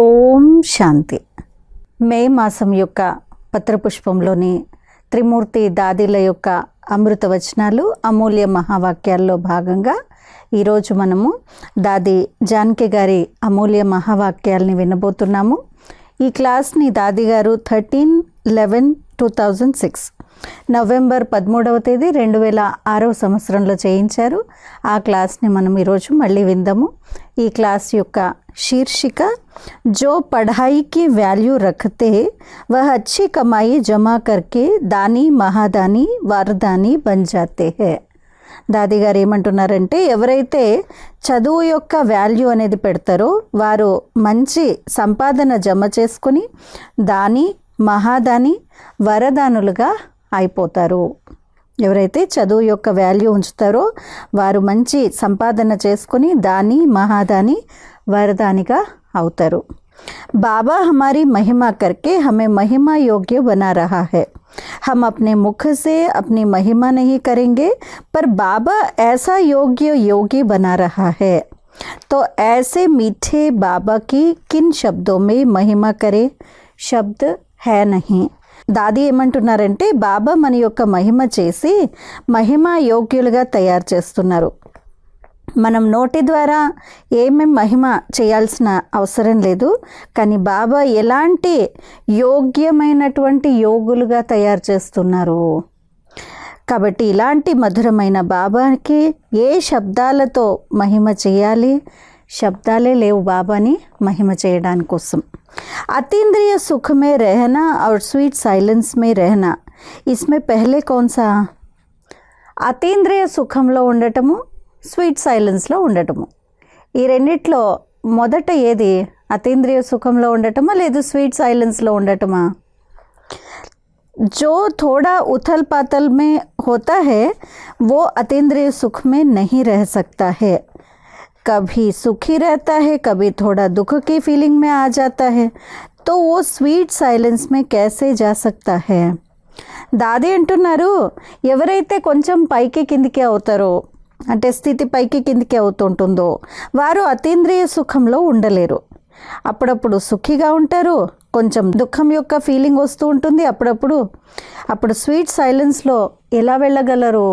ఓం శాంతి. మే మాసం యొక్క పత్రపుష్పంలోని త్రిమూర్తి దాదీల యొక్క అమృత వచనాలు, అమూల్య మహావాక్యాల్లో భాగంగా ఈరోజు మనము దాది జానకి గారి అమూల్య మహావాక్యాల్ని వినబోతున్నాము. ఈ క్లాస్ని దాది గారు 13/11/2006 నవంబర్ 13వ తేదీ 2006 సంవత్సరంలో చేయించారు. ఆ క్లాస్ని మనం ఈరోజు మళ్ళీ విందాము. ఈ క్లాస్ యొక్క శీర్షిక जो पढ़ाई की वैल्यू रखते वह अच्छी कमाई जमा करके दानी महादानी వరదాని बन जाते हैं. దాది గారు ఏమంటున్నారంటే, ఎవరైతే చదువు యొక్క వాల్యూ అనేది పెడతారో వారు మంచి సంపాదన జమ చేసుకుని దాని మహాదాని వరదానులుగా అయిపోతారు. ఎవరైతే చదువు యొక్క వాల్యూ ఉంచుతారో వారు మంచి సంపాదన చేసుకుని దాని మహాదాని వరదానిగా అవుతారు. बाबा हमारी महिमा करके हमें महिमा योग्य बना रहा है. हम अपने मुख से अपनी महिमा नहीं करेंगे, पर बाबा ऐसा योगी बना रहा है. तो ऐसे मीठे बाबा की किन शब्दों में महिमा करे? शब्द है नहीं. దాది ఏమంటున్నారంటే, బాబా మన యొక్క మహిమ చేసి మహిమా యోగ్యులుగా తయారు చేస్తున్నారు. మనం నోటి ద్వారా ఏమేం మహిమ చేయాల్సిన అవసరం లేదు, కానీ బాబా ఎలాంటి యోగ్యమైనటువంటి యోగులుగా తయారు చేస్తున్నారు. కాబట్టి ఇలాంటి మధురమైన బాబాకి ఏ శబ్దాలతో మహిమ చేయాలి? శబ్దాలే లేవు బాబాని మహిమ చేయడాని కోసం. అతీంద్రియ సుఖ మే रहना और स्वीट साइलेंस में रहना, इसमें पहले कौन सा? అతీంద్రియ సుఖంలో ఉండటము, స్వీట్ సైలెన్స్లో ఉండటము. ఈ రెండిట్లో మొదట ఏది? అతీంద్రియ సుఖంలో ఉండటమా లేదు స్వీట్ సైలెన్స్లో ఉండటమా? जो थोड़ा उथल पाथल में होता है वो अतीन्द्रिय सुख में नहीं रह सकता है. कभी सुखी रहता है, कभी थोड़ा दुख की फीलिंग में आ जाता है, तो वो स्वीट साइलेंस में कैसे जा सकता है? దాది అంటున్నారు, ఎవరైతే కొంచెం పైకి కిందికి అవుతారో, అంటే స్థితి పైకి కిందికి అవుతుంటుందో వారు అతీంద్రియ సుఖంలో ఉండలేరు. అప్పుడప్పుడు సుఖిగా ఉంటారు, కొంచెం దుఃఖం యొక్క ఫీలింగ్ వస్తూ ఉంటుంది అప్పుడు స్వీట్ సైలెన్స్లో ఎలా వెళ్ళగలరు?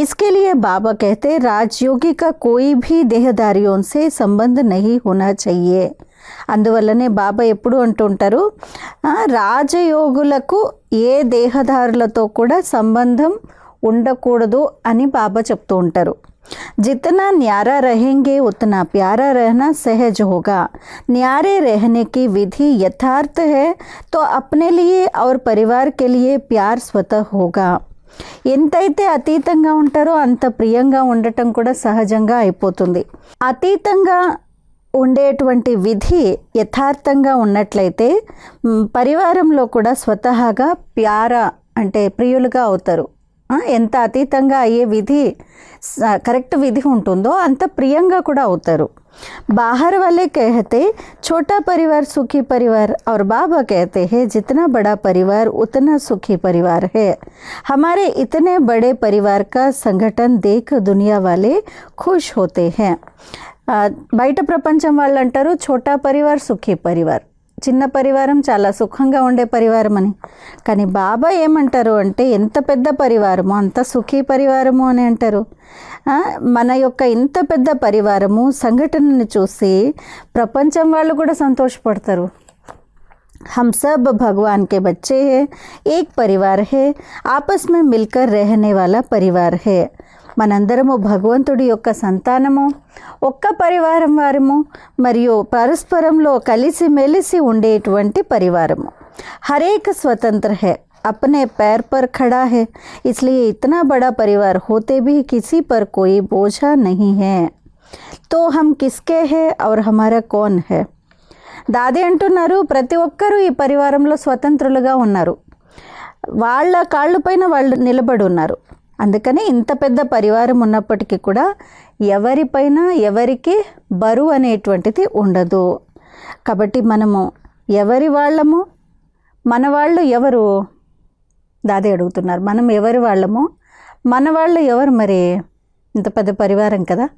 इसके लिए बाबा कहते, राजयोगी का कोई भी देहधारियों से संबंध नहीं होना चाहिए. అందువల్లనే బాబా ఎప్పుడు అంటుంటారు, రాజయోగులకు ఏ దేహదారులతో కూడా సంబంధం ఉండకూడదు అని బాబా చెప్తూ ఉంటారు. जितना न्यारा रहेंगे उतना प्यारा रहना सहज होगा. न्यारे रहने की विधि यथार्थ है तो अपने लिए और परिवार के लिए प्यार स्वतः होगा. ఎంతైతే అతీతంగా ఉంటారో అంత ప్రియంగా ఉండటం కూడా సహజంగా అయిపోతుంది. అతీతంగా ఉండేటువంటి విధి యథార్థంగా ఉన్నట్లయితే పరివారంలో కూడా స్వతహాగా ప్యార అంటే ప్రియులుగా అవుతారు. ఎంత అతీతంగా అయ్యే విధి కరెక్ట్ విధి ఉంటుందో అంత ప్రియంగా కూడా అవుతారు. बाहर वाले कहते छोटा परिवार सुखी परिवार, और बाबा कहते हैं जितना बड़ा परिवार उतना सुखी परिवार है. हमारे इतने बड़े परिवार का संगठन देख दुनिया वाले खुश होते हैं. బయట ప్రపంచం వాళ్ళు అంటారు ఛోటా పరివార్ సుఖీ పరివార్, చిన్న పరివారం చాలా సుఖంగా ఉండే పరివారం అని. కానీ బాబా ఏమంటారు అంటే, ఎంత పెద్ద పరివారము అంత సుఖీ పరివారము అని అంటారు. మన యొక్క ఇంత పెద్ద పరివారము సంఘటనని చూసి ప్రపంచం వాళ్ళు కూడా సంతోషపడతారు. हम सब भगवान के बच्चे हैं, एक परिवार है, आपस में मिलकर रहने वाला परिवार है. మనందరము భగవంతుడి యొక్క సంతానము, ఒక్క పరివారం వారము, మరియు పరస్పరంలో కలిసి మెలిసి ఉండేటువంటి పరివారము. హరేక్ స్వతంత్ర है, अपने पैर पर खड़ा है, इसलिए इतना बड़ा परिवार होते भी किसी पर कोई बोझा नहीं है. तो हम किसके हैं और हमारा कौन है? దాది అంటున్నారు, ప్రతి ఒక్కరూ ఈ పరివారంలో స్వతంత్రులుగా ఉన్నారు, వాళ్ళ కాళ్ళపైన వాళ్ళు నిలబడి ఉన్నారు. అందుకని ఇంత పెద్ద పరివారం ఉన్నప్పటికీ కూడా ఎవరిపైన ఎవరికి బరువు అనేటువంటిది ఉండదు. కాబట్టి మనము ఎవరి వాళ్ళము? మన వాళ్ళు ఎవరు? దాది అడుగుతున్నారు, మనం ఎవరి వాళ్ళము? మన వాళ్ళు ఎవరు? మరి ఇంత పెద్ద పరివారం కదా.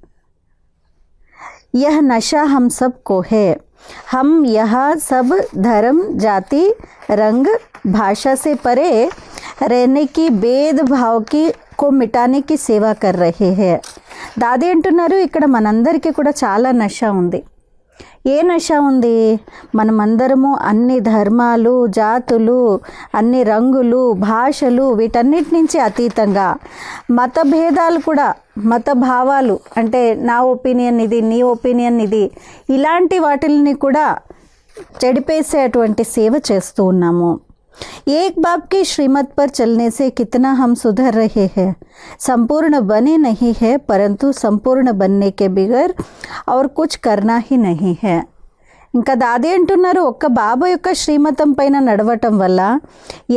यह नशा हम सब को है, हम यह सब धर्म जाति रंग भाषा से परे रहने की भेदभाव की को మిటానే కి సేవ కర్ రహే హై. దాది అంటున్నారు ఇక్కడ మనందరికీ కూడా చాలా నష ఉంది. ఏ నష ఉంది? మనమందరము అన్ని ధర్మాలు, జాతులు, అన్ని రంగులు, భాషలు వీటన్నిటి నుంచి అతీతంగా మత భేదాలు కూడా, మత భావాలు అంటే నా ఒపీనియన్ ఇది, నీ ఒపీనియన్ ఇది, ఇలాంటి వాటిని కూడా చెడిపేసేటువంటి సేవ చేస్తూ ఉన్నాము. एक बाप की श्रीमत पर चलने से कितना हम सुधर रहे हैं. संपूर्ण बने नहीं है, परंतु संपूर्ण बनने के बगैर और कुछ करना ही नहीं है. ఇంకా దాది అంటున్నారు ఒక్క బాబా యొక్క శ్రీమతం పైన నడవటం వల్ల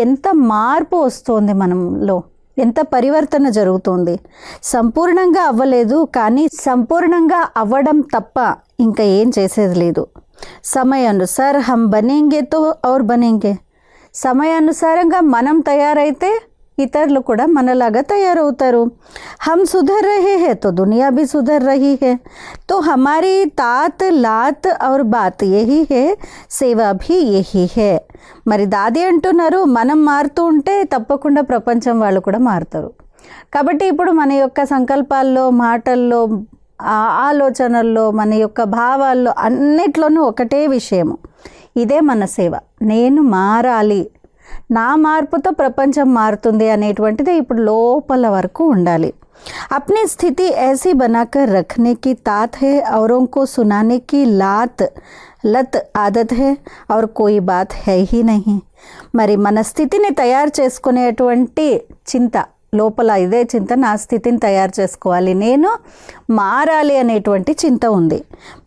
ఎంత మార్పు వస్తుంది, మనంలో ఎంత పరివర్తన జరుగుతుంది. సంపూర్ణంగా అవ్వలేదు, కానీ సంపూర్ణంగా అవ్వడం తప్ప ఇంకా ఏం చేసేది లేదు. సమయానుసార్ హమ్ బనేంగే తో ఔర్ బనేంగే. సమయానుసారంగా మనం తయారైతే ఇతరులు కూడా మనలాగా తయారవుతారు. हम सुधर रहे हैं तो दुनिया भी सुधर रही है. तो हमारी तात लात और बात यही है, సేవా भी यही है. మరి దాది అంటున్నారు మనం మారుతూ ఉంటే తప్పకుండా ప్రపంచం వాళ్ళు కూడా మారుతారు. కాబట్టి ఇప్పుడు మన యొక్క సంకల్పాల్లో, మాటల్లో, ఆలోచనల్లో, మన యొక్క భావాల్లో అన్నిట్లోనూ ఒకటే విషయము, ఇదే మన సేవ. నేను మారాలి, నా మార్పుతో ప్రపంచం మారుతుంది అనేటువంటిది ఇప్పుడు లోపల వరకు ఉండాలి. अपनी स्थिति ऐसी बनाकर रखने की तात है, औरों को सुनाने की लत आदत है और कोई बात है ही नहीं. మరి మన స్థితిని తయారు చేసుకునేటువంటి చింత, లోపల ఇదే చింత, నా స్థితిని తయారు చేసుకోవాలి, నేను మారాలి అనేటువంటి చింత ఉంది.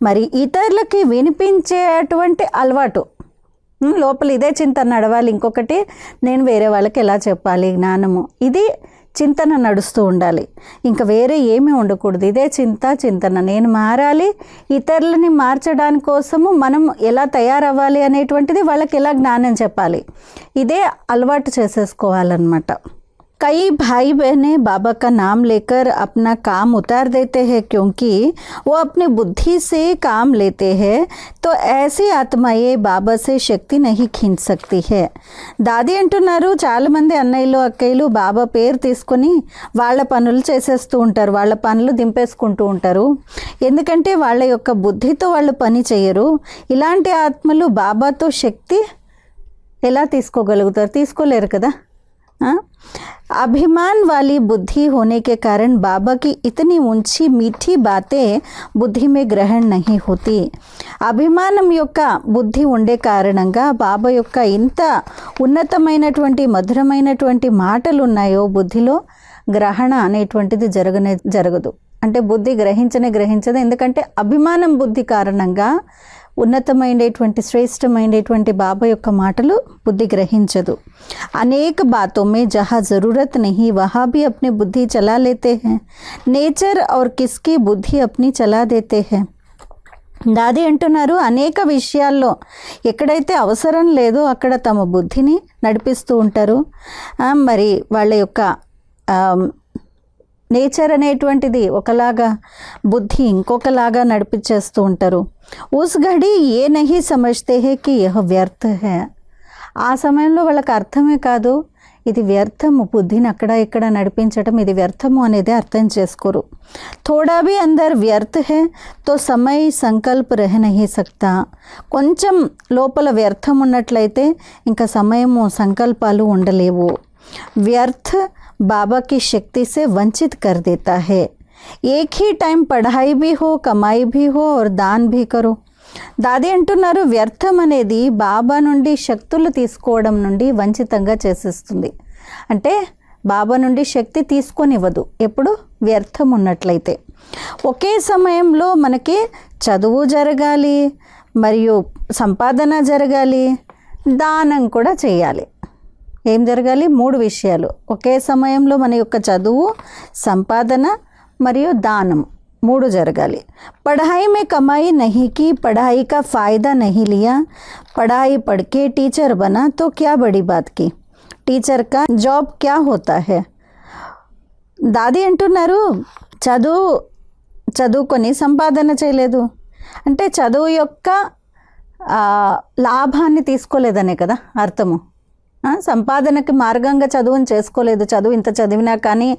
మరి ఇతరులకి వినిపించేటువంటి అలవాటు, లోపల ఇదే చింత నడవాలి. ఇంకొకటి, నేను వేరే వాళ్ళకి ఎలా చెప్పాలి జ్ఞానము, ఇది చింతన నడుస్తూ ఉండాలి. ఇంకా వేరే ఏమీ ఉండకూడదు. ఇదే చింతన, నేను మారాలి, ఇతరులని మార్చడానికి కోసము మనం ఎలా తయారవ్వాలి అనేటువంటిది వాళ్ళకి ఎలా జ్ఞానం చెప్పాలి, ఇదే అలవాటు చేసేసుకోవాలన్నమాట. कई भाई बहनें बाबा का नाम लेकर अपना काम उतार देते हैं, क्योंकि वो अपनी बुद्धि से काम लेते हैं. तो ऐसी आत्माएं बाबा से शक्ति नहीं खींच सकती है. దాది అంటున్నారు చాలామంది అన్నయ్యలు, అక్కయ్యలు బాబా పేరు తీసుకొని వాళ్ళ పనులు చేసేస్తూ ఉంటారు, వాళ్ళ పనులు దింపేసుకుంటూ ఉంటారు. ఎందుకంటే వాళ్ళ యొక్క బుద్ధితో వాళ్ళు పని చేయరు. ఇలాంటి ఆత్మలు బాబాతో శక్తి ఎలా తీసుకోగలుగుతారు? తీసుకోలేరు కదా. अभिमान वाली बुद्धि होने के कारण बाबा की इतनी ऊंची मीठी बातें बुद्धि में ग्रहण नहीं होती. అభిమానం యొక్క బుద్ధి ఉండే కారణంగా బాబా యొక్క ఇంత ఉన్నతమైనటువంటి మధురమైనటువంటి మాటలు ఉన్నాయో బుద్ధిలో గ్రహణ అనేటువంటిది జరగదు. అంటే బుద్ధి గ్రహించదు. ఎందుకంటే అభిమానం బుద్ధి కారణంగా ఉన్నతమైనటువంటి శ్రేష్టమైనటువంటి బాబా యొక్క మాటలు బుద్ధి గ్రహించదు. అనేక బాతों में जहाँ ज़रूरत नहीं वहाँ भी अपनी बुद्धि चला लेते हैं. नेचर और किसकी बुद्धि अपनी चला देते हैं. దాది అంటున్నారు అనేక విషయాల్లో ఎక్కడైతే అవసరం లేదో అక్కడ తమ బుద్ధిని నడిపిస్తూ ఉంటారు. మరి వాళ్ళ యొక్క నేచర్ అనేటువంటిది ఒకలాగా, బుద్ధి ఇంకొకలాగా నడిపించేస్తూ ఉంటారు. ఉస్ ఘడి ఏ నహీ సమజ్తే హే కి యహ్ వ్యర్థ హే. ఆ సమయంలో వాళ్ళకి అర్థమే కాదు, ఇది వ్యర్థము, బుద్ధిని అక్కడ ఇక్కడ నడిపించడం ఇది వ్యర్థము అనేది అర్థం చేసుకోరు. థోడా భీ అందర్ వ్యర్థ హే తో సమయ సంకల్ప రహ నహీ సక్తా. కొంచెం లోపల వ్యర్థం ఉన్నట్లయితే ఇంకా సమయము, సంకల్పాలు ఉండలేవు. వ్యర్థ बाबा की शक्ति से वंचित कर देता है. एक ही टाइम पढ़ाई भी हो, कमाई भी हो और दान भी करो. దాది అంటున్నారు వ్యర్థం అనేది బాబా నుండి శక్తులు తీసుకోవడం నుండి వంచితంగా చేసేస్తుంది. అంటే బాబా నుండి శక్తి తీసుకొనివ్వదు ఎప్పుడు వ్యర్థం ఉన్నట్లయితే. ఒకే సమయంలో మనకి చదువు జరగాలి, మరియు సంపాదన జరగాలి, దానం కూడా చేయాలి. ఏం జరగాలి? 3 విషయాలు ఒకే సమయంలో మన యొక్క చదువు, సంపాదన మరియు దానం 3 జరగాలి. पढ़ाई में कमाई नहीं की, पढ़ाई का फ़ायदा नहीं लिया, पढ़ाई पढ़ के टीचर बना तो क्या बड़ी बात की, टीचर का जॉब क्या होता है. దాది అంటున్నారు చదువుకొని సంపాదన చేయలేదు అంటే చదువు యొక్క లాభాన్ని తీసుకోలేదనే కదా అర్థము. సంపాదనకి మార్గంగా చదువుని చేసుకోలేదు, చదువు ఇంత చదివినా కానీ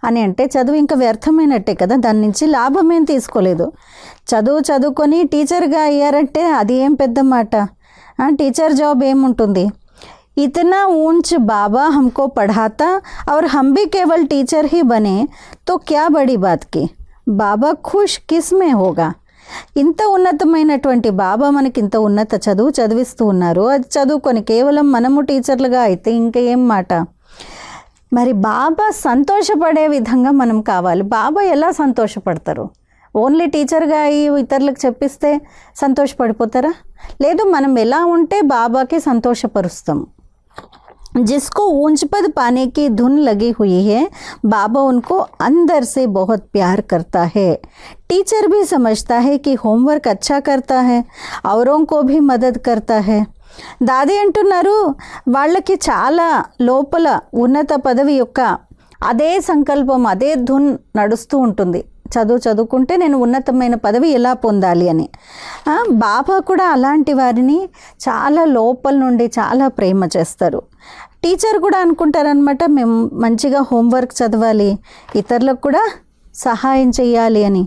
అని అంటే చదువు ఇంకా వ్యర్థమైనట్టే కదా, దాని నుంచి లాభం ఏం తీసుకోలేదు. చదువుకొని టీచర్గా అయ్యారంటే అది ఏం పెద్ద మాట. టీచర్ జాబ్ ఏముంటుంది. इतना ऊंच बाबा हमको पढ़ाता और हम भी केवल टीचर ही बने तो क्या बड़ी बात की, बाबा खुश किस में होगा. ఇంత ఉన్నతమైనటువంటి బాబా మనకి ఇంత ఉన్నత చదువు చదివిస్తూ ఉన్నారు, అది చదువుకొని కేవలం మనము టీచర్లుగా అయితే ఇంకా ఏం మాట. మరి బాబా సంతోషపడే విధంగా మనం కావాలి. బాబా ఎలా సంతోషపడతారు? ఓన్లీ టీచర్గా అయ్యి ఇతరులకు చెప్పిస్తే సంతోషపడిపోతారా? లేదు, మనం ఎలా ఉంటే బాబాకి సంతోషపరుస్తాము. जिसको ऊंच पद पाने की धुन लगी हुई है, बाबा उनको अंदर से बहुत प्यार करता है. टीचर भी समझता है कि होमवर्क अच्छा करता है, औरों को भी मदद करता है. దాది అంటున్నారు, వాళ్ళకి చాలా లోపల ఉన్నత పదవి యొక్క అదే సంకల్పం, అదే ధున్ నడుస్తూ ఉంటుంది. చదువుకుంటే నేను ఉన్నతమైన పదవి ఎలా పొందాలి అని. బాబా కూడా అలాంటి వారిని చాలా లోపల నుండి చాలా ప్రేమ చేస్తారు. టీచర్ కూడా అనుకుంటారనమాట, మేము మంచిగా హోంవర్క్ చదవాలి, ఇతరులకు కూడా సహాయం చేయాలి అని.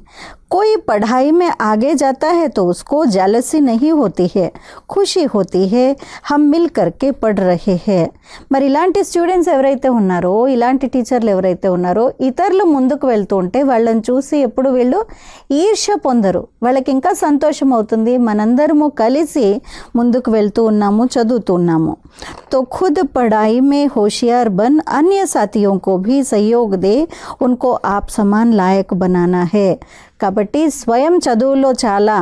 कोई पढ़ाई में आगे जाता है तो उसको जेलसी नहीं होती है, खुशी होती है हम मिल करके पढ़ रहे हैं. మరి ఇలాంటి స్టూడెంట్స్ ఎవరైతే ఉన్నారో, ఇలాంటి టీచర్లు ఎవరైతే ఉన్నారో, ఇతరులు ముందుకు వెళ్తూ ఉంటే వాళ్ళని చూసి ఎప్పుడు వీళ్ళు ఈర్ష్య పొందరు. వాళ్ళకి ఇంకా సంతోషం అవుతుంది, మనందరము కలిసి ముందుకు వెళ్తూ ఉన్నాము, చదువుతున్నాము. तो खुद पढ़ाई में होशियार बन अन्य साथियों को भी सहयोग दे, उनको आप समान लायक बनाना है. కాబట్టి స్వయం చదువులో చాలా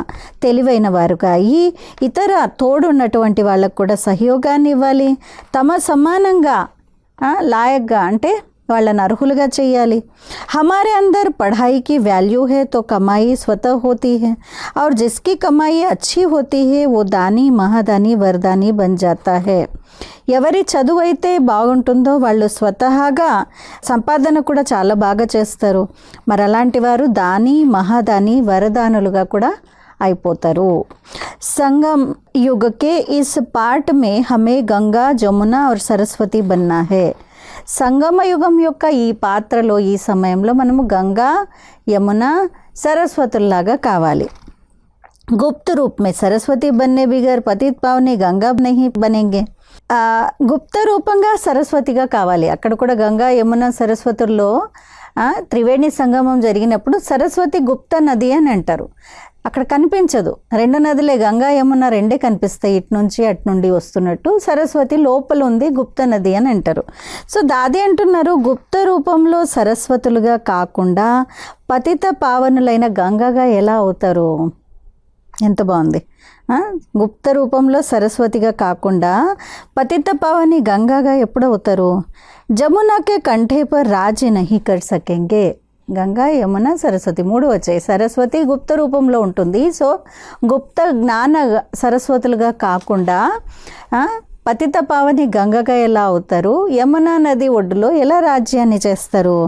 తెలివైన వారుగా అయ్యి ఇతర తోడున్నటువంటి వాళ్ళకు కూడా సహయోగాన్ని ఇవ్వాలి. తమ సమానంగా లాయక్గా అంటే వాళ్ళని అర్హులుగా చేయాలి. हमारे अंदर पढ़ाई की वैल्यू है तो कमाई स्वतः होती है, और जिसकी कमाई अच्छी होती है वो दानी महादानी वरदानी बन जाता है. ఎవరి చదువు అయితే బాగుంటుందో వాళ్ళు స్వతహాగా సంపాదన కూడా చాలా బాగా చేస్తారు. మరి అలాంటి వారు దాని మహాదాని వరదానులుగా కూడా అయిపోతారు. సంగम युग के इस पार्ट में हमें गंगा जमुना और सरस्वती बनना है. సంగమ యుగం యొక్క ఈ పాత్రలో ఈ సమయంలో మనము గంగా యమున సరస్వతుల్లాగా కావాలి. गुप्त रूप में सरस्वती बनने बिगर पतित पावनी गंगा नहीं बनेंगे. గుప్త రూపంగా సరస్వతిగా కావాలి. అక్కడ కూడా గంగా యమున సరస్వతుల్లో త్రివేణి సంగమం జరిగినప్పుడు సరస్వతి గుప్త నది అని అంటారు. అక్కడ కనిపించదు, రెండు నదులే గంగా యమున రెండే కనిపిస్తాయి, ఇటు నుంచి అటు నుండి వస్తున్నట్టు. సరస్వతి లోపల ఉంది, గుప్త నది అని అంటారు. సో దాది అంటున్నారు, గుప్త రూపంలో సరస్వతులుగా కాకుండా పతిత పావనులైన గంగగా ఎలా అవుతారు? ఎంత బాగుంది. గుప్త రూపంలో సరస్వతిగా కాకుండా పతిత పావని గంగాగా ఎప్పుడు అవుతారు? జమునాకే కంఠే పర్ రాజ్ నహీ కర్ సకేంగే. గంగా యమున సరస్వతి మూడు వచ్చాయి. సరస్వతి గుప్త రూపంలో ఉంటుంది. సో గుప్త జ్ఞాన సరస్వతులుగా కాకుండా పతిత పావని గంగగా ఎలా అవుతారు? యమునా నది ఒడ్డులో ఎలా రాజ్యాన్ని చేస్తారు?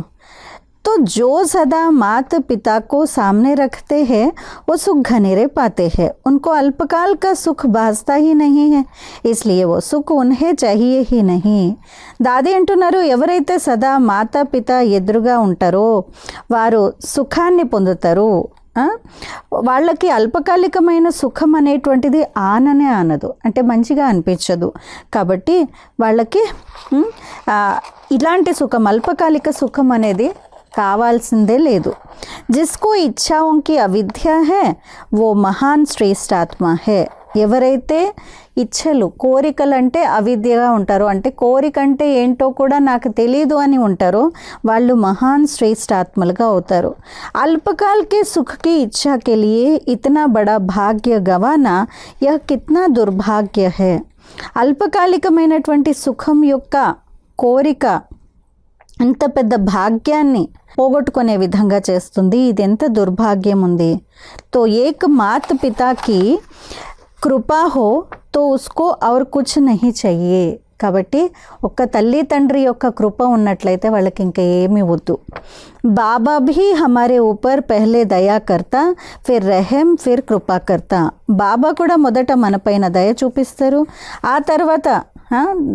तो जो सदा माता पिता को सामने रखते हैं वो सुख घनेरे पाते हैं. उनको अल्पकाल का सुख भासता ही नहीं है, इसलिए वो सुख उन्हें चाहिए ही नहीं. దాది అంటున్నారు, ఎవరైతే సదా మాతా పిత ఎదురుగా ఉంటారో వారు సుఖాన్ని పొందుతారు. వాళ్ళకి అల్పకాలికమైన సుఖం అనేటువంటిది ఆననే ఆనదు, అంటే మంచిగా అనిపించదు. కాబట్టి వాళ్ళకి ఇలాంటి సుఖం, అల్పకాలిక సుఖం అనేది కావాల్సిందే లేదు. జిస్కో ఇచ్ఛాओंकी అవిద్య హే వో మహాన్ శ్రేష్ఠాత్మ హే. ఎవరైతే ఇచ్ఛలు, కోరికలు అంటే అవిద్యగా ఉంటారో, అంటే కోరిక అంటే ఏంటో కూడా నాకు తెలీదు అని ఉంటారో వాళ్ళు మహాన్ శ్రేష్ఠాత్మలుగా అవుతారు. అల్పకాల్ కే సుఖ్ కి ఇచ్ఛా కే లియే ఇతనా బడా భాగ్య గవానా యహ్ కిత్నా దుర్భాగ్య హే. అల్పకాలికమైనటువంటి సుఖం యొక్క కోరిక అంత పెద్ద భాగ్యాన్ని పోగొట్టుకునే విధంగా చేస్తుంది. ఇది ఎంత దుర్భాగ్యం ఉంది. తో ఏక్ మాత పితాకి కృపా హో తో ఉస్కో ఔర్ కుచ్ నహీ చెయ్యే. కాబట్టి ఒక్క తల్లి తండ్రి యొక్క కృప ఉన్నట్లయితే వాళ్ళకి ఇంకా ఏమీ వద్దు. బాబా భీ హమారే ఊపర్ పెహ్లే దయా కర్తా, ఫిర్ రెహం, ఫిర్ కృపా కర్తా. బాబా కూడా మొదట మనపైన దయ చూపిస్తారు, ఆ తర్వాత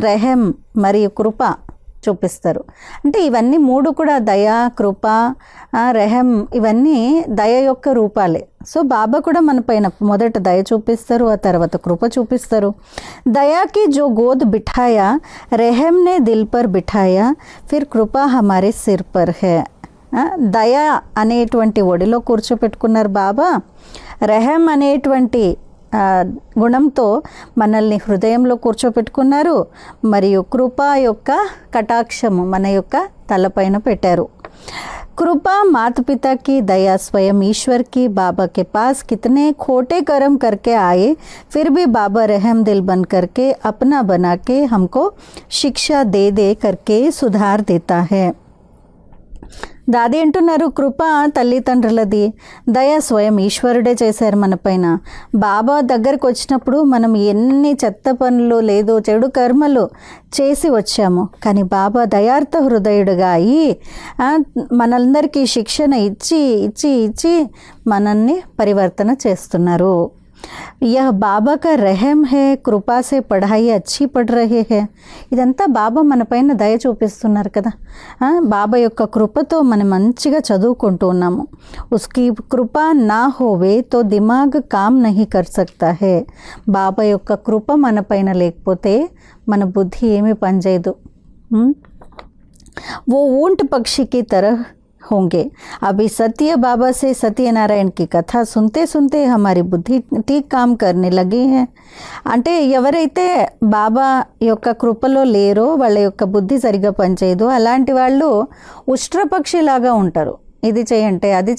రెహం మరియు కృప చూపిస్తారు. అంటే ఇవన్నీ మూడు కూడా దయ, కృప, రెహం ఇవన్నీ దయ యొక్క రూపాలే. సో బాబా కూడా మన పైన మొదట దయ చూపిస్తారు, ఆ తర్వాత కృప చూపిస్తారు. దయాకి జో గోద్ బిఠాయా, రెహంనే దిల్ పర్ బిఠాయా, ఫిర్ కృప హమారే సిర్ పర్ హే. దయ అనేటువంటి ఒడిలో కూర్చోపెట్టుకున్నారు బాబా, రెహం అనేటువంటి గుణంతో మనల్ని హృదయంలో కూర్చోపెట్టుకున్నారు, మరియు కృప యొక్క కటాక్షము మన యొక్క తలపైన పెట్టారు. कृपा माता पिता की दया स्वयं ईश्वर की. बाबा के पास कितने खोटे कर्म करके आए, फिर भी बाबा रहम दिल बन करके अपना बना के हमको शिक्षा दे दे करके सुधार देता है. దాది అంటున్నారు, కృప తల్లిదండ్రులది, దయ స్వయం ఈశ్వరుడే చేశారు మన పైన. బాబా దగ్గరికి వచ్చినప్పుడు మనం ఎన్ని చెత్త పనులు లేదో చెడు కర్మలు చేసి వచ్చాము, కానీ బాబా దయార్థ హృదయుడుగా అయ్యి మనందరికీ శిక్షణ ఇచ్చి ఇచ్చి ఇచ్చి మనల్ని పరివర్తన చేస్తున్నారు. यह बाबा का रहम है, కృపా से పढ़ाई अच्छी पढ़ रहे हैं. ఇదంతా బాబా మన పైన దయ చూపిస్తున్నారు కదా. బాబా యొక్క కృపతో మనం మంచిగా చదువుకుంటూ ఉన్నాము. ఉస్కి కృప నా హోవే తో దిమాగ్ కామ్ నహీ కర్ సక్తా హే. బాబా యొక్క కృప మన పైన లేకపోతే మన బుద్ధి ఏమీ పనిచేయదు. वो ऊंट पक्षी की तरह होंगे. अभी सत्य बाबा से सत्यनारायण की कथा सुनते सुनते हमारी बुद्धि ठीक काम करने लगी है. అంటే ఎవరైతే బాబా యొక్క కృపలో లేరో వాళ్ళ యొక్క బుద్ధి సరిగా పనిచేయదు, అలాంటి వాళ్ళు ఉష్ట్రపక్షిలాగా ఉంటారు. ఇది చేయంటే అది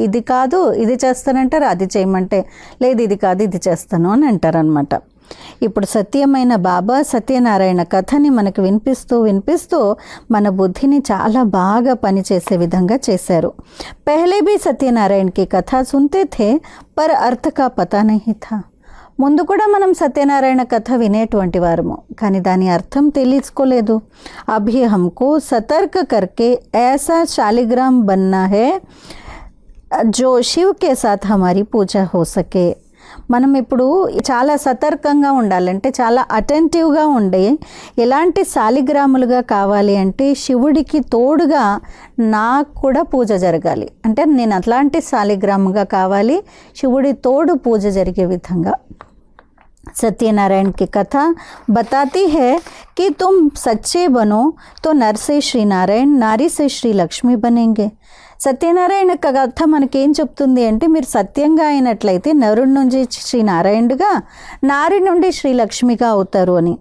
ఇది కాదు, ఇది చేస్తానంటారు, అది చేయమంటే లేదు ఇది కాదు ఇది చేస్తాను అని అంటారనమాట. ఇప్పుడు సత్యమైన బాబా సత్యనారాయణ కథని మనకు వినిపిస్తూ వినిపిస్తూ మన బుద్ధిని చాలా బాగా పనిచేసే విధంగా చేశారు. పహలే భీ సత్యనారాయణకి కథ సున్తే థే పర్ అర్థ కా పతా నహీ థా. ముందు కూడా మనం సత్యనారాయణ కథ వినేటువంటి వారము, కానీ దాని అర్థం తెలుసుకోలేదు. అభి హమ్కో సతర్క కర్కే ఐసా శాలిగ్రామ్ బన్నా హే జో శివ్ కే సాత్ హమారీ పూజా హో సకే. మనం ఇప్పుడు చాలా సతర్కంగా ఉండాలంటే చాలా అటెంటివ్గా ఉండి ఎలాంటి శాలిగ్రాములుగా కావాలి అంటే శివుడికి తోడుగా నాకు కూడా పూజ జరగాలి. అంటే నేను అట్లాంటి శాలిగ్రాముగా కావాలి, శివుడి తోడు పూజ జరిగే విధంగా. सत्यनारायण की कथा बताती है कि तुम सच्चे बनो तो नर से श्री नारायण, नारी से श्री लक्ष्मी बनेंगे. సత్యనారాయణ కథ మనకేం చెప్తుంది అంటే మీరు సత్యంగా అయినట్లయితే నరుడి నుంచి శ్రీ నారాయణుడిగా, నారి నుండి శ్రీ లక్ష్మిగా అవుతారు అని.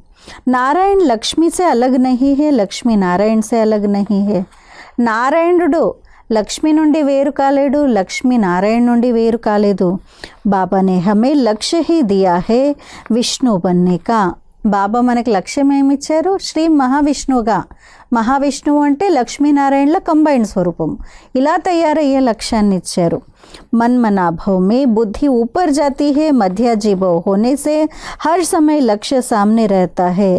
నారాయణ లక్ష్మి సే అలగ్ నహీ హే, లక్ష్మి నారాయణ సే అలగ్ నహీ హే. నారాయణుడు లక్ష్మి నుండి వేరు కాలేడు, లక్ష్మి నారాయణ నుండి వేరు కాలేదు. బాబానే హమే లక్ష్య హీ దియా హే విష్ణు బన్నే కా. బాబా మనకి లక్ష్యం ఏమిచ్చారు? శ్రీ మహావిష్ణువుగా. మహావిష్ణువు అంటే లక్ష్మీనారాయణల కంబైన్ స్వరూపం. ఇలా తయారయ్యే లక్ష్యాన్ని ఇచ్చారు. मनमनाभव में बुद्धि ऊपर जाती है, మధ్యాజీభవ होने से हर समय లక్ష్య సామనే रहता है.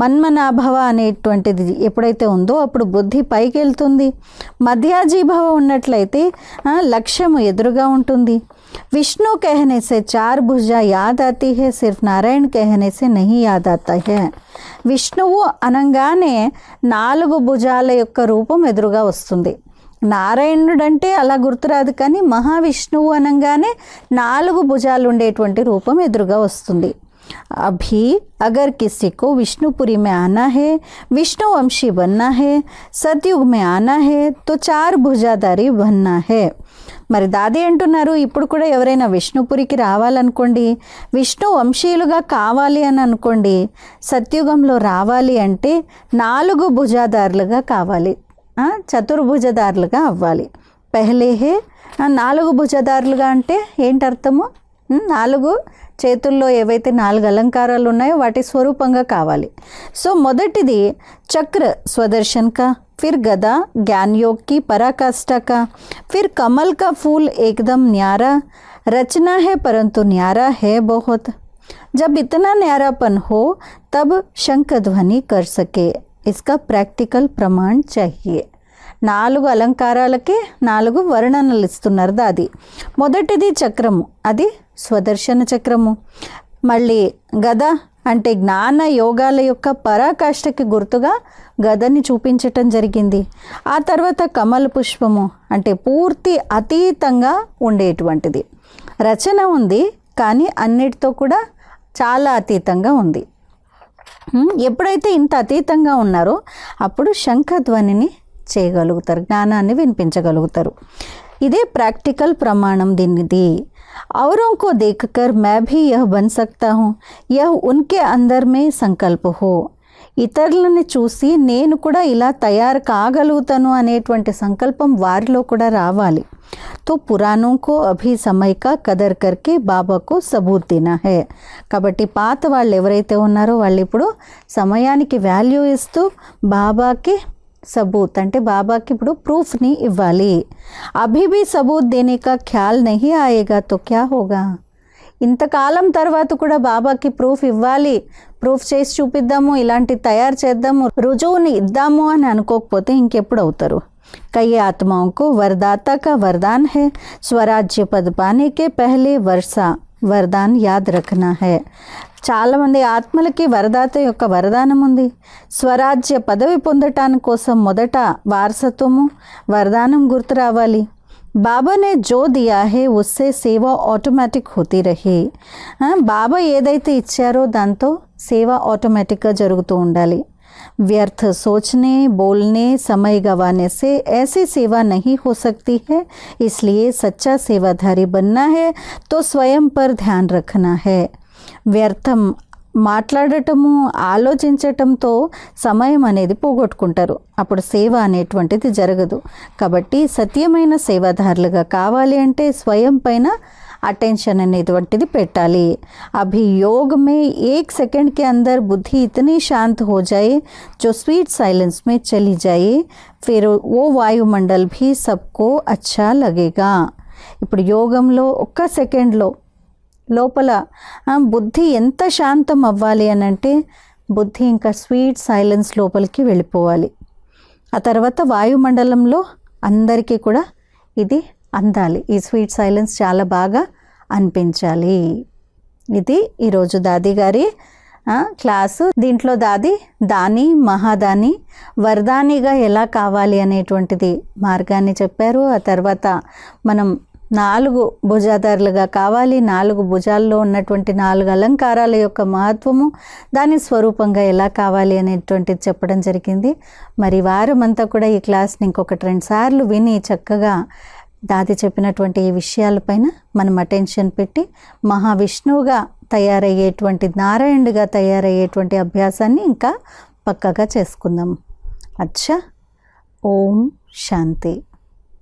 మన్మనాభవ అనేటువంటిది ఎప్పుడైతే ఉందో అప్పుడు బుద్ధి పైకి వెళ్తుంది. మధ్యాజీభవ ఉన్నట్లయితే లక్ష్యము ఎదురుగా ఉంటుంది. विष्णु कहने से चार भुजा याद आती है, सिर्फ नारायण कहने से नहीं याद आता है. విష్ణువు అనగానే 4 భుజాల యొక్క రూపం ఎదురుగా వస్తుంది. నారాయణుడు అంటే అలా గుర్తురాదు, కానీ మహావిష్ణువు అనగానే 4 భుజాలు ఉండేటువంటి రూపం ఎదురుగా వస్తుంది. अभी अगर किसी को विष्णुपुरी में आना है, विष्णु वंशी बनना है, सतयुग में आना है, तो 4 భుజాధారి बनना है. మరి దాది అంటున్నారు, ఇప్పుడు కూడా ఎవరైనా విష్ణుపురికి రావాలనుకోండి, విష్ణు వంశీయులుగా కావాలి అని అనుకోండి, సత్యుగంలో రావాలి అంటే 4 భుజాదారులుగా కావాలి, చతుర్భుజదారులుగా అవ్వాలి. పెహ్లేహే 4 భుజదారులుగా అంటే ఏంటి అర్థము? 4 చేతుల్లో ఏవైతే 4 అలంకారాలు ఉన్నాయో వాటి స్వరూపంగా కావాలి. సో మొదటిది చక్ర స్వదర్శన్ కా, फिर गदा ज्ञान योग की पराकाष्ठा का, फिर कमल का फूल एकदम न्यारा, रचना है परंतु न्यारा है बहुत. जब इतना न्यारापन हो तब शंख ध्वनि कर सके, इसका प्रैक्टिकल प्रमाण चाहिए. 4 అలంకారాలకే 4 వర్ణనలు ఇస్తున్నారు దాది. మొదటిది చక్రము, అది స్వదర్శన చక్రము. మళ్ళీ గద అంటే జ్ఞాన యోగాల యొక్క పరాకాష్ఠకి గుర్తుగా గదని చూపించటం జరిగింది. ఆ తర్వాత కమల పుష్పము అంటే పూర్తి అతీతంగా ఉండేటువంటిది. రచన ఉంది కానీ అన్నిటితో కూడా చాలా అతీతంగా ఉంది. ఎప్పుడైతే ఇంత అతీతంగా ఉన్నారో అప్పుడు శంఖధ్వనిని చేయగలుగుతారు, జ్ఞానాన్ని వినిపించగలుగుతారు. ఇదే ప్రాక్టికల్ ప్రమాణం దీనిది. औरों को देखकर मैं भी यह बन सकता हूँ, यह उनके अंदर में संकल्प हो. ఇతరులని చూసి నేను కూడా ఇలా తయారు కాగలుగుతాను అనేటువంటి సంకల్పం వారిలో కూడా రావాలి. तो पुरानों को अभी समय का कदर करके बाबा को सबूत देना है. కాబట్టి పాత వాళ్ళు ఎవరైతే ఉన్నారో వాళ్ళు ఇప్పుడు సమయానికి వాల్యూ ఇస్తూ బాబాకి सबूत అంటే బాబాకి ఇప్పుడు ప్రూఫ్ని ఇవ్వాలి. అభి భీ सबूत देने का ख्याल नहीं आएगा तो क्या होगा. ఇంతకాలం తర్వాత కూడా బాబాకి ప్రూఫ్ ఇవ్వాలి, ప్రూఫ్ చేసి చూపిద్దాము, ఇలాంటి తయారు చేద్దాము, రుజువుని ఇద్దాము అని అనుకోకపోతే ఇంకెప్పుడు అవుతారు. कई आत्माओं को वरदाता का वरदान है, स्वराज्य पद पाने के पहले वर्षा वरदान याद रखना है. చాలామంది ఆత్మలకి వరదాత యొక్క వరదానం ఉంది. స్వరాజ్య పదవి పొందటానికి కోసం మొదట వారసత్వము వరదానం గుర్తు రావాలి. బాబా నే జో దియా హే ఉస్సే సేవ ఆటోమేటిక్ హోతీ రహీ. బాబా ఏదైతే ఇచ్చారో దాంతో సేవ ఆటోమేటిక్గా జరుగుతూ ఉండాలి. व्यर्थ सोचने बोलने समय गंवाने से ऐसी सेवा नहीं हो सकती है. इसलिए सच्चा सेवाधारी बनना है तो स्वयं पर ध्यान रखना है. వ్యర్థం మాట్లాడటము ఆలోచించటంతో సమయం అనేది పోగొట్టుకుంటారు, అప్పుడు సేవ అనేటువంటిది జరగదు. కాబట్టి సత్యమైన సేవాదారులుగా కావాలి అంటే స్వయం పైన अटेंशन అనేటువంటిది పెట్టాలి. अभी योग में 1 सेकंड के अंदर बुद्धि इतनी शांत हो जाए जो स्वीट साइलेंस में चली जाए, फिर वो वायुमंडल भी सबको अच्छा लगेगा. ఇప్పుడు యోగంలో 1 సెకండ్లో లోపల బుద్ధి ఎంత శాంతం అవ్వాలి అని అంటే బుద్ధి ఇంకా స్వీట్ సైలెన్స్ లోపలికి వెళ్ళిపోవాలి. ఆ తర్వాత వాయుమండలంలో అందరికీ కూడా ఇది అందాలి, ఈ స్వీట్ సైలెన్స్ చాలా బాగా అనిపించాలి. ఇది ఈరోజు దాది గారి క్లాసు. దీంట్లో దాది దాని మహాదాని వరదానిగా ఎలా కావాలి అనేటువంటిది మార్గాన్ని చెప్పారు. ఆ తర్వాత మనం 4 భుజాదారులుగా కావాలి, 4 భుజాల్లో ఉన్నటువంటి 4 అలంకారాల యొక్క మహత్వము, దాని స్వరూపంగా ఎలా కావాలి అనేటువంటిది చెప్పడం జరిగింది. మరి వారమంతా కూడా ఈ క్లాస్ని ఇంకొకటి 2 సార్లు విని చక్కగా దాది చెప్పినటువంటి ఈ విషయాలపైన మనం అటెన్షన్ పెట్టి మహావిష్ణువుగా తయారయ్యేటువంటి, నారాయణుడిగా తయారయ్యేటువంటి అభ్యాసాన్ని ఇంకా పక్కగా చేసుకుందాం. అచ్చా, ఓం శాంతి.